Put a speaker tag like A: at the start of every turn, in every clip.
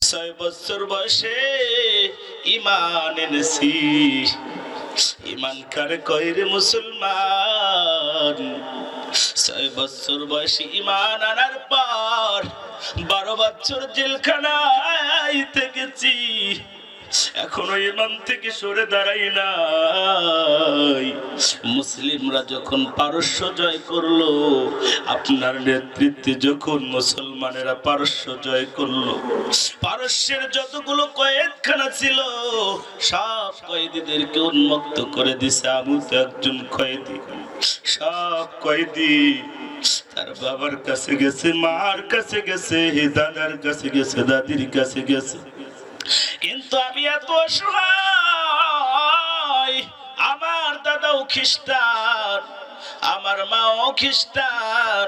A: 6 বছর বয়সে ঈমান এনেছি। ঈমান কার কয় রে মুসলমান? 6 বছর বয়সে ঈমান আনার পর 12 বছর জেলখানায় থেকেছি, এখনো ঈমান থেকে সরে দাঁড়াই নাই। মুসলিমরা যখন পারস্য জয় করলো, আপনার নেতৃত্বে যখন মুসলমানেরা পারস্য জয় করলো, পারস্যের যতগুলো কয়েদখানা ছিল সব কয়েদিদেরকে উন্মুক্ত করে দিছে। আমি তো একজন কয়েদি। সব কয়েদি তার বাবার কাছে গেছে, মার কাছে গেছে, দাদার কাছে গেছে, দাদির কাছে গেছে, কিন্তু আমি এত অসহায়। আমার দাদাও খ্রিস্টান, আমার মাও খ্রিস্টান,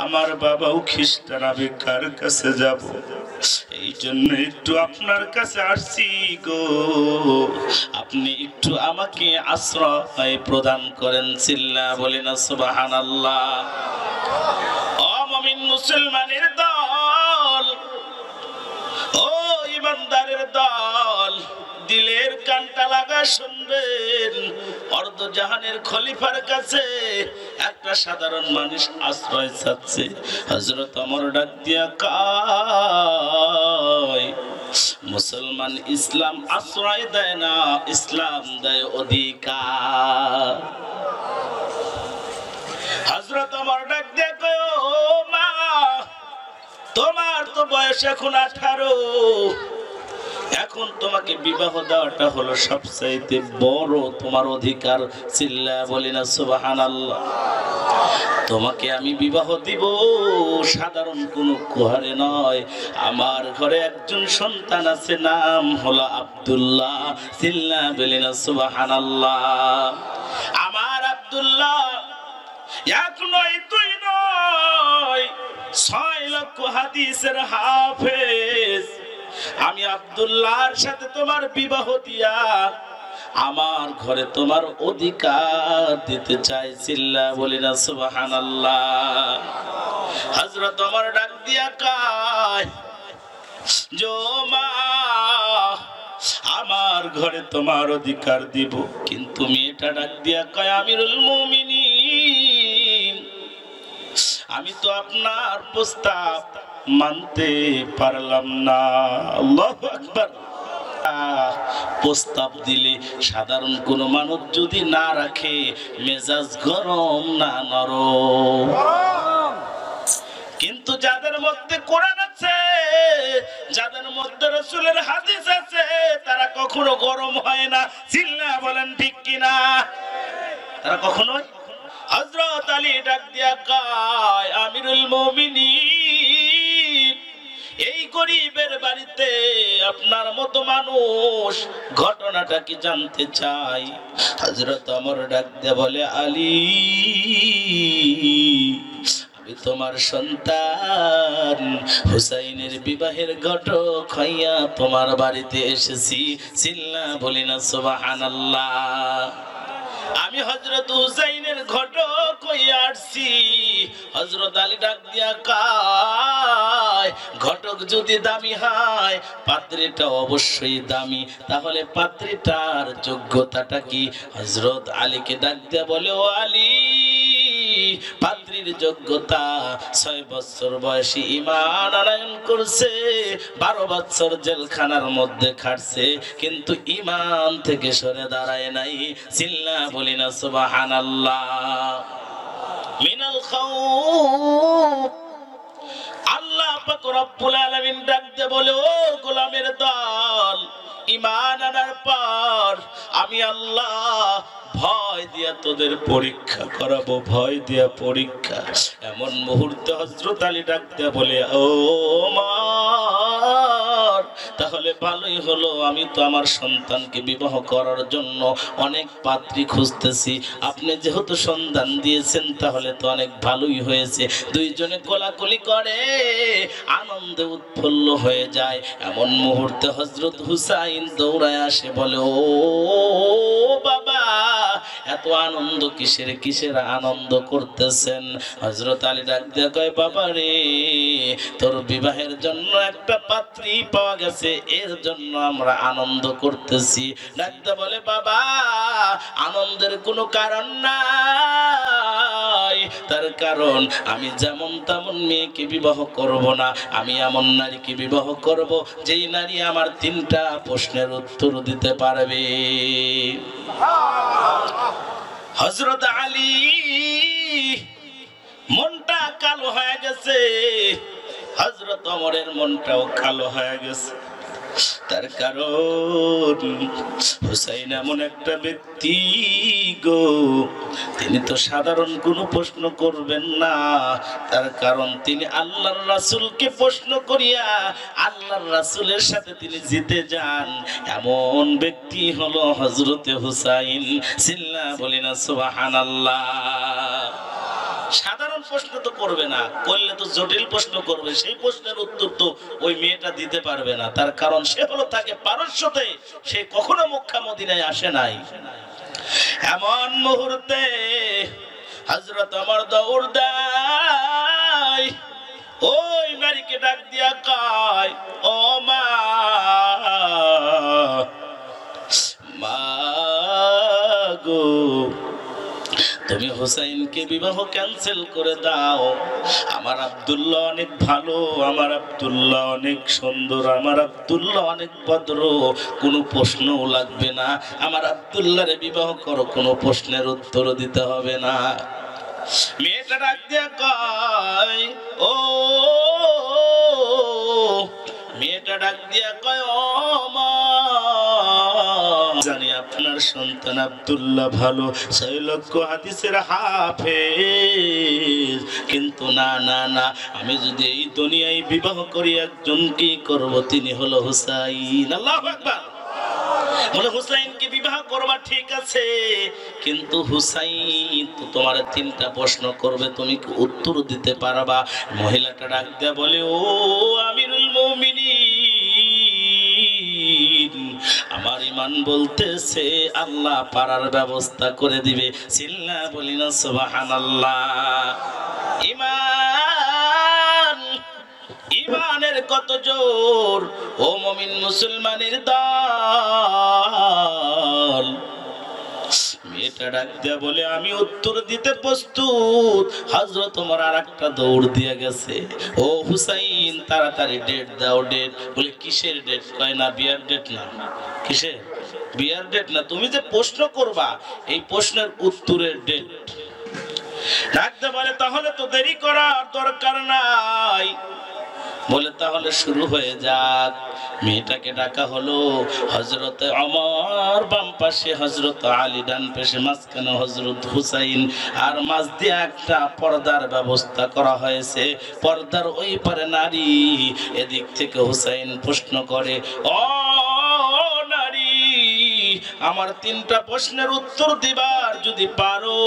A: আমার বাবাও খ্রিস্টান, আমি কার কাছে যাব? এই জন্য একটু আপনার কাছে আসছি গো, আপনি একটু আমাকে আশ্রয় প্রদান করেন। চিল্লা বলি না সুবহানাল্লাহ। ও মুমিন মুসলমানের দল, ও ইমানদারের দল, দিলের কানটা লাগা শুনবেন। অর্ধজাহানের খলিফার কাছে একটা সাধারণ মানুষ আশ্রয় চাচ্ছে। হযরত ওমর ডাক দিয়া কয়, মুসলমান ইসলাম আশ্রয় দেয় না, ইসলাম দেয় অধিকার। হযরত ওমর ডাক দিয়া কয়, ও মা, তোমার তো বয়স এখন 18, এখন তোমাকে বিবাহ দেওয়াটা হলো সবচাইতে বড় তোমার অধিকার। চিল্লা বলি না সুবহানাল্লাহ। তোমাকে আমি বিবাহ দিব সাধারণ কোন কুহারে নয়। আমার ঘরে একজন সন্তান আছে, নাম হলো আব্দুল্লাহ। চিল্লা বলি না সুবহানাল্লাহ। আমার আব্দুল্লাহ এক নয়, দুই নয়, 6 লক্ষ হাদিসের হাফেজ। আমি আব্দুল্লাহর সাথে তোমার বিবাহ দিয়া আমার ঘরে তোমার অধিকার দিতে চাই। চিল্লা বলি না সুবহানাল্লাহ। হযরত ওমর ডাক দিয়া কয়, যো মা, আমার ঘরে তোমার অধিকার দিব, কিন্তু মেয়েটা ডাক দিয়া কয়, আমিরুল মুমিনিন, আমি তো আপনার প্রস্তাব মানতে পারলাম না। আল্লাহু আকবার। প্রস্তাব দিলে সাধারণ কোন মানুষ যদি না রাখে, মেজাজ গরম না নরম, কিন্তু যাদের মধ্যে কোরআন আছে, যাদের মধ্যে রাসূলের হাদিস আছে, তারা কখনো গরম হয় না। চিল্লা বলেন ঠিক কিনা? তারা কখনো। হযরত আলী ডাক দিয়া কয়, আমিরুল মুমিনিন, এই গরিবের বাড়িতে আপনার মতো মানুষ, ঘটনাটা কি জানতে চাই। হযরত ওমর ডাক দিয়া বলে, আলী, আমি তোমার সন্তান হুসাইনের বিবাহের ঘটক হইয়া তোমার বাড়িতে এসেছি। চিল্লা বলি না সুবহানাল্লাহ। আমি হযরত হুসাইনের ঘটক হইয়া আসছি। হযরত আলী ডাক দিয়া কয়, ঘটক যদি দামি হয়, পাত্রীটা অবশ্যই দামি, তাহলে পাত্রীটার যোগ্যতাটা কি? হযরত আলীকে ডাক দিয়া বলে, ও আলী, পাত্রীর যোগ্যতা 6 বছর বয়সী ঈমান আনয়ন করছে, 12 বছর জেলখানার মধ্যে খাটছে, কিন্তু ঈমান থেকে সরে দাঁড়ায় নাই। চিল্লা বলি না সুবহানাল্লাহ। মিনাল খাউফ, আল্লাহ পাক রব্বুল আলামিন ডাক দিয়ে বলে, ও গোলামের দল, ঈমান আনার পর আমি আল্লাহ ভয় দিয়া তোদের পরীক্ষা করাবো, ভয় দিয়া পরীক্ষা। এমন মুহূর্তে হযরত আলী ডাক দিয়া বলে, ও ওমর, তাহলে ভালোই হলো, আমি তো আমার সন্তানকে বিবাহ করার জন্য অনেক পাত্রী খুঁজতেছি, আপনি যেহেতু সন্ধান দিয়েছেন তাহলে তো অনেক ভালোই হয়েছে। দুইজনে কোলাকুলি করে আনন্দে উৎফুল্ল হয়ে যায়। এমন মুহূর্তে হযরত হুসাইন দৌড়ায় আসে, বলে, ও বাবা, এত আনন্দ কিসের কিসের আনন্দ করতেছেন? হযরত আলী ডাক দিয়ে কয় বাবা রে তোর বিবাহের জন্য একটা পাত্রী পাওয়া গেছে, এর জন্য আমরা আনন্দ করতেছি। ডাক দিয়ে বলে বাবা আনন্দের কোনো কারণ নাই, তার কারণ আমি যেমন তেমন মেয়েকে বিবাহ করব না, আমি এমন নারীকে বিবাহ করব যেই নারী আমার 3টা প্রশ্নের উত্তর দিতে পারবে। হযরত আলী মনটা কালো হয়ে গেছে, হযরত ওমরের মনটাও কালো হয়ে গেছে। তার কারণ হুসাইন এমন একটা ব্যক্তি গো, তিনি তো সাধারণ কোনো প্রশ্ন করবেন না, তার কারণ তিনি আল্লাহর রাসূলকে প্রশ্ন করিয়া আল্লাহর রাসূলের সাথে তিনি জিতে যান। এমন ব্যক্তি হলো হযরতে হুসাইন। সিল্লা বলি না সুবহানাল্লাহ। সাধারণ প্রশ্ন তো করবে না, করলে তো জটিল প্রশ্ন করবে, সেই প্রশ্নের উত্তর তো ওই মেয়েটা দিতে পারবে না, তার কারণ সে হলো থাকে পারস্যতে, সে কখনো মক্কা মদিনায় আসে নাই। এমন মুহূর্তে হযরত ওমর দৌড় দেয়, ওই নারীকে ডাক দিয়া কয় ও মা, মা গো তুমি হুসাইনকে বিবাহ ক্যান্সেল করে দাও, আমার আব্দুল্লাহ অনেক ভালো, আমার আব্দুল্লাহ অনেক সুন্দর, আমার আব্দুল্লাহ অনেক ভদ্র, কোনো প্রশ্নও লাগবে না, আমার আব্দুল্লাহরে বিবাহ করো, কোনো প্রশ্নের উত্তর দিতে হবে না। মেয়েটা ডাক দিয়া কয় ও, মেয়েটা ডাক দিয়া কয় ও মা, জানি আপনার সন্তান আব্দুল্লাহ ভালো, 6 লক্ষ হাদিসের হাফেজ, কিন্তু না না না, আমি যদি এই দুনিয়ায় বিবাহ করি একজনকে করব, তিনি হলো হুসাইন। আল্লাহু আকবার। বলে হুসাইনকে বিবাহ করবা ঠিক আছে, কিন্তু হুসাইন তো তোমার 3টা প্রশ্ন করবে, তুমি কি উত্তর দিতে পারবা? মহিলাটা ডাক দেয়া বলে ও আমিরুল মুমিনিন, আমার ঈমান বলতেছে আল্লাহ পারার ব্যবস্থা করে দিবে। সিল্লা বলি না সুবহানাল্লাহ। ঈমান, ঈমানের কত জোর ও মুমিন মুসলমানের দল। মেয়েটা ডাক দিয়া বলে আমি উত্তর দিতে প্রস্তুত। হযরত ওমর আরেকটা দৌড় দিয়ে গেছে, ও হুসাইন তাড়াতাড়ি ডেট দাও। ডেট? বলে কিসের ডেট? কয় না বিয়ার ডেট না। কিসের বিয়ার ডেট? না, তুমি যে প্রশ্ন করবা এই প্রশ্নের উত্তরের ডেট। ডাক দিয়ে বলে তাহলে তো দেরি করার দরকার নাই, বলে তাহলে শুরু হয়ে যাক। মেয়েটাকে ডাকা হলো। হযরতে ওমর বাম পাশে, হযরত আলী ডান পাশে, মাঝখানে হযরত হুসাইন, আর মাঝ দিয়ে একটা পর্দার ব্যবস্থা করা হয়েছে। পর্দার ওই পারে নারী, এদিক থেকে হুসাইন প্রশ্ন করে ও নারী, আমার 3টা প্রশ্নের উত্তর দিবার যদি পারো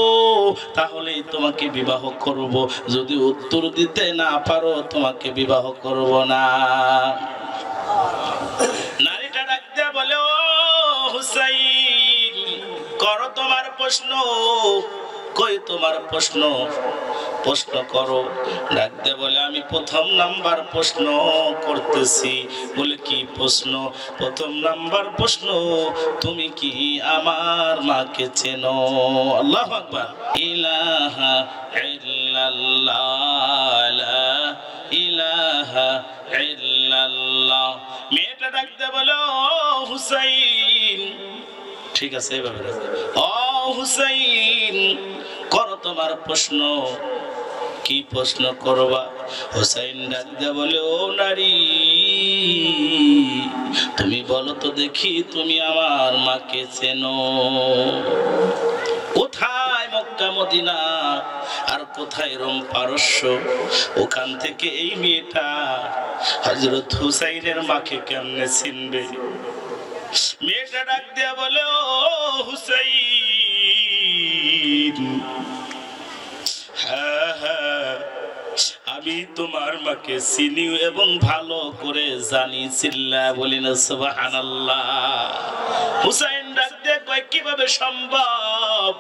A: তাহলেই তোমাকে বিবাহ করব, যদি উত্তর দিতে না পারো তোমাকে বিবাহ করব না। নারীটা ডাক দেয়া বলে ও হুসাইন, করো তোমার প্রশ্ন। কই তোমার প্রশ্ন? প্রশ্ন করো। ডাক দিয়ে বলে আমি 1 নাম্বার প্রশ্ন করতেছি। বলে কি প্রশ্ন? 1 নাম্বার প্রশ্ন, তুমি কি আমার মাকে চেনো? আল্লাহু আকবার। ইলাহা ইল্লাল্লাহ, লা ইলাহা ইল্লাল্লাহ। মেয়েটা ডাক দিয়ে বলে ও হুসাইন, ঠিক আছে এইভাবে রাখো, ও হুসাইন করো তোমার প্রশ্ন। কি প্রশ্ন করবা? হুসাইন ডাক দিয়ে বলে ও নারী, তুমি বলো তো দেখি তুমি আমার মাকে চেনো? কোথায় মক্কা মদিনা আর কোথায় রোম পারস্য, ওখান থেকে এই মেয়েটা হযরত হুসাইনের মাকে কেমনে চিনবে? মেয়েটা ডাক দিয়া বলে ও হুসাইন, হ্যাঁ হ্যাঁ আমি তোমার মাকে চিনি এবং ভালো করে জানি। চিল্লা বলি না সুবহানাল্লাহ। হুসাইন ডাক দিয়ে কয় কিভাবে সম্ভব? সম্ভব?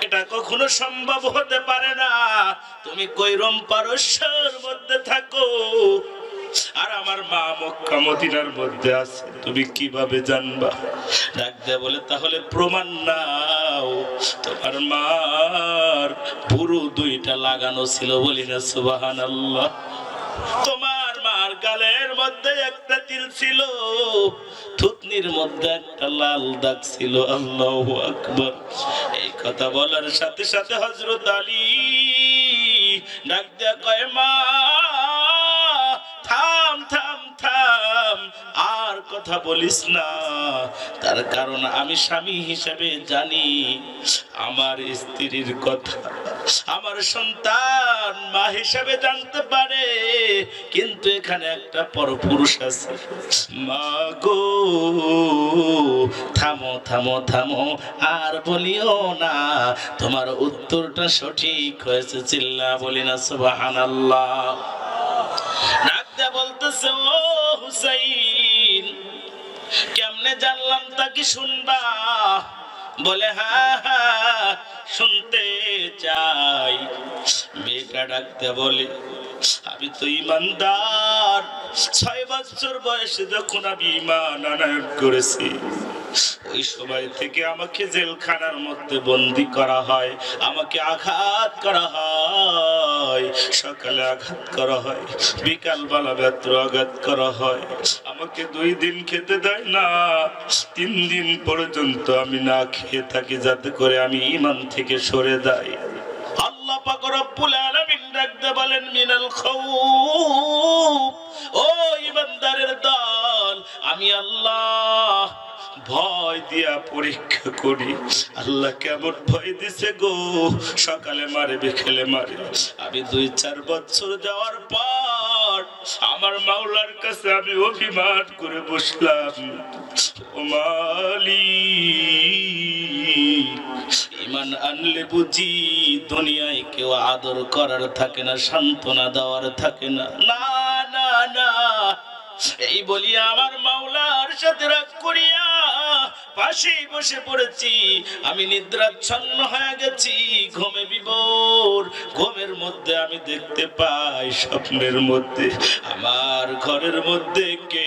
A: এটা কখনো সম্ভব হতে পারে না। তুমি কৈরম পারস্যের মধ্যে থাকো আর আমার মা মক্কা মদিনার মধ্যে আছে, তুমি কিভাবে জানবা? ডাক দেয়া বলে তাহলে প্রমাণ নাও, তোমার মার পুরো দুইটা লাগানো ছিল, বলি না সুবহানাল্লাহ। তোমার মার গালের মধ্যে একটা তিল ছিল, থুতনির মধ্যে একটা লাল দাগ ছিল। আল্লাহু আকবার। এই কথা বলার সাথে সাথে হযরত আলী ডাক দেয়া কয়, মা থাম থাম থাম, আর কথা বলিস না। তার কারণ আমি স্বামী হিসেবে জানি আমার স্ত্রীর কথা আমার সন্তান মা হিসেবে জানতে পারে, কিন্তু এখানে একটা পরপুরুষ আছে। মা গো থামো থামো থামো, আর বলিও না। তোমার উত্তরটা সঠিক হয়েছে, চিল্লা বলি না সুবহানাল্লাহ। বলতেছে, ও হুসাইন, কেমনে জানলাম তা কি শুনবা? বলে হ্যাঁ হ্যাঁ শুনতে চাই। মেয়েটা ডাকতে বলে, আমি তো ইমানদার। 6 বছর বয়সে যখন আমি ঈমান আনয়ন করেছি, ওই সময় থেকে আমাকে জেলখানার মধ্যে বন্দী করা হয়, আমাকে আঘাত করা হয়, সকালে আঘাত করা হয়, বিকালবেলা রাত্রে আঘাত করা হয়। আমাকে 2 দিন খেতে দেয় না, 3 দিন পর্যন্ত আমি না খেয়ে থাকি, যাতে করে আমি ঈমান থেকে সরে যাই। আল্লাহ পাক রব্বুল আলামিন ডাকতে বলেন, মিনাল খাউফ, ও ঈমানদারের দল, আমি আল্লাহ ভয় দিয়া পরীক্ষা করি। আল্লাহ কেমন ভয় দিছে গো, সকালে মারে বিকেলে মারে। আমি 2-4 বছর যাওয়ার পর আমার মাওলার কাছে আমি অভিমান করে বসলাম, ও মালিক, ঈমান আনলে বুঝি দুনিয়ায় কেউ আদর করার থাকে না, সান্ত্বনা দেওয়ার থাকে না। না না না, এই বলিয়া আমার মাওলার সাথে রাগ করিয়া পাশেই বসে পড়েছি। আমি নিদ্রাচ্ছন্ন হয়ে গেছি, ঘুমে বিভোর। ঘুমের মধ্যে আমি দেখতে পাই, স্বপ্নের মধ্যে আমার ঘরের মধ্যে কে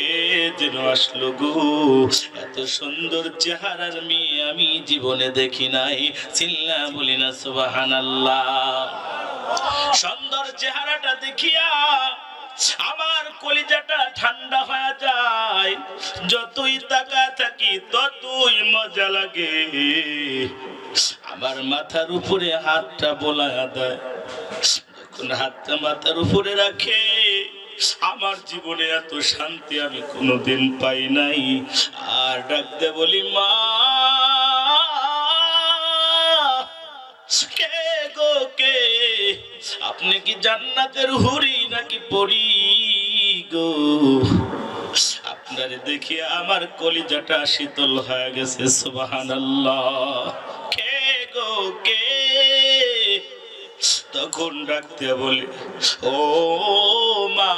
A: যেন আসলো গো। এত সুন্দর চেহারার মেয়ে আমি জীবনে দেখি নাই, চিল্লা বলি না সুবহানাল্লাহ। সুন্দর চেহারাটা দেখিয়া আমার কলিজাটা ঠান্ডা হয়ে যায়, যতই তাকায় থাকি ততই মজা লাগে। আমার মাথার উপরে হাতটা বোলায়া দেয়, যখন হাতটা মাথার উপরে রাখে, আমার জীবনে এত শান্তি আমি কোনোদিন পাই নাই। আর ডাকতে বলি, মা কে গো কে, আপনি কি জান্নাতের হুরি নাকি পরি গো? আপনারে দেখি আমার কলিজাটা শীতল হয়ে গেছে, সুবহানাল্লাহ। কে গো কে? তখন ডাকতে বলে, ও মা,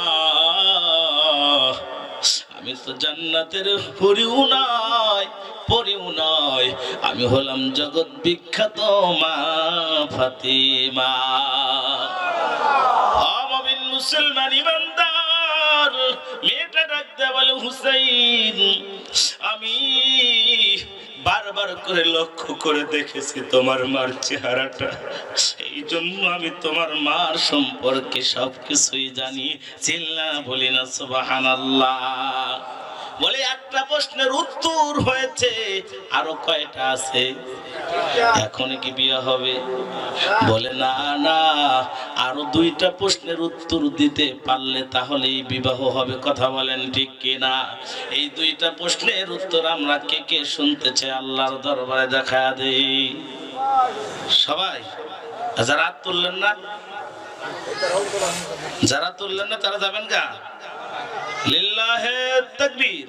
A: আমি তো জান্নাতের হুরিও নয় পরিও নয়, আমি হলাম জগৎ বিখ্যাত মা ফাতিমা। মুমিন মুসলমান ইমানদার মেয়েটা ডাকতে বলে, হুসাইন, আমি বারবার করে লক্ষ্য করে দেখেছি তোমার মার চেহারাটা, এই জন্য আমি তোমার মার সম্পর্কে সবকিছুই জানি, চিল্লা বলি না সুবহানাল্লাহ। বলে একটা প্রশ্নের উত্তর হয়েছে, আরো কয়টা আছে? এখন কি বিয়ে হবে? বলে না না, আরো 2টা প্রশ্নের উত্তর দিতে পারলে তাহলেই বিবাহ হবে। কথা বলেন ঠিক কিনা? এই 2টা প্রশ্নের উত্তর আমরা কে কে শুনতে চাই আল্লাহর দরবারে দেখা দেই। সবাই যারা হাত তুললেন না, যারা তুললেন না তারা যাবেন গা। লিল্লাহে তাকবীর,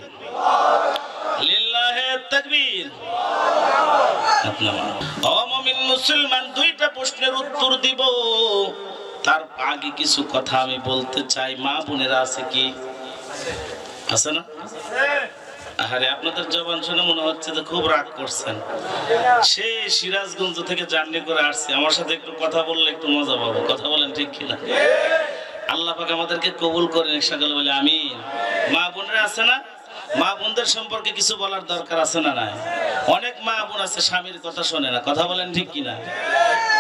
A: লিল্লাহে তাকবীর। ও মুমিন মুসলমান, 2টা প্রশ্নের উত্তর দিব, তার আগে কিছু কথা আমি বলতে চাই। মা বোনেরা আছে কি? আছে না? আরে আপনাদের জবান শুনে মনে হচ্ছে যে খুব রাগ করছেন। সে সিরাজগঞ্জ থেকে জার্নি করে আসছে, আমার সাথে একটু কথা বললে একটু মজা পাবো। কথা বলেন ঠিক কিনা? আল্লাহ পাক আমাদেরকে কবুল করেন, সকলে বলে আমিন। মা বোনরা আছে না, মা বোনদের সম্পর্কে কিছু বলার দরকার আছে না? নাই? অনেক মা বোন আছে স্বামীর কথা শোনে না। কথা বলেন ঠিক কিনা?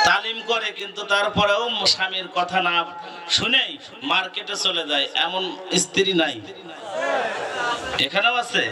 A: তালিম করে কিন্তু তারপরেও স্বামীর কথা না শুনেই মার্কেটে চলে যায়, এমন স্ত্রী নাই? এখানেও আছে।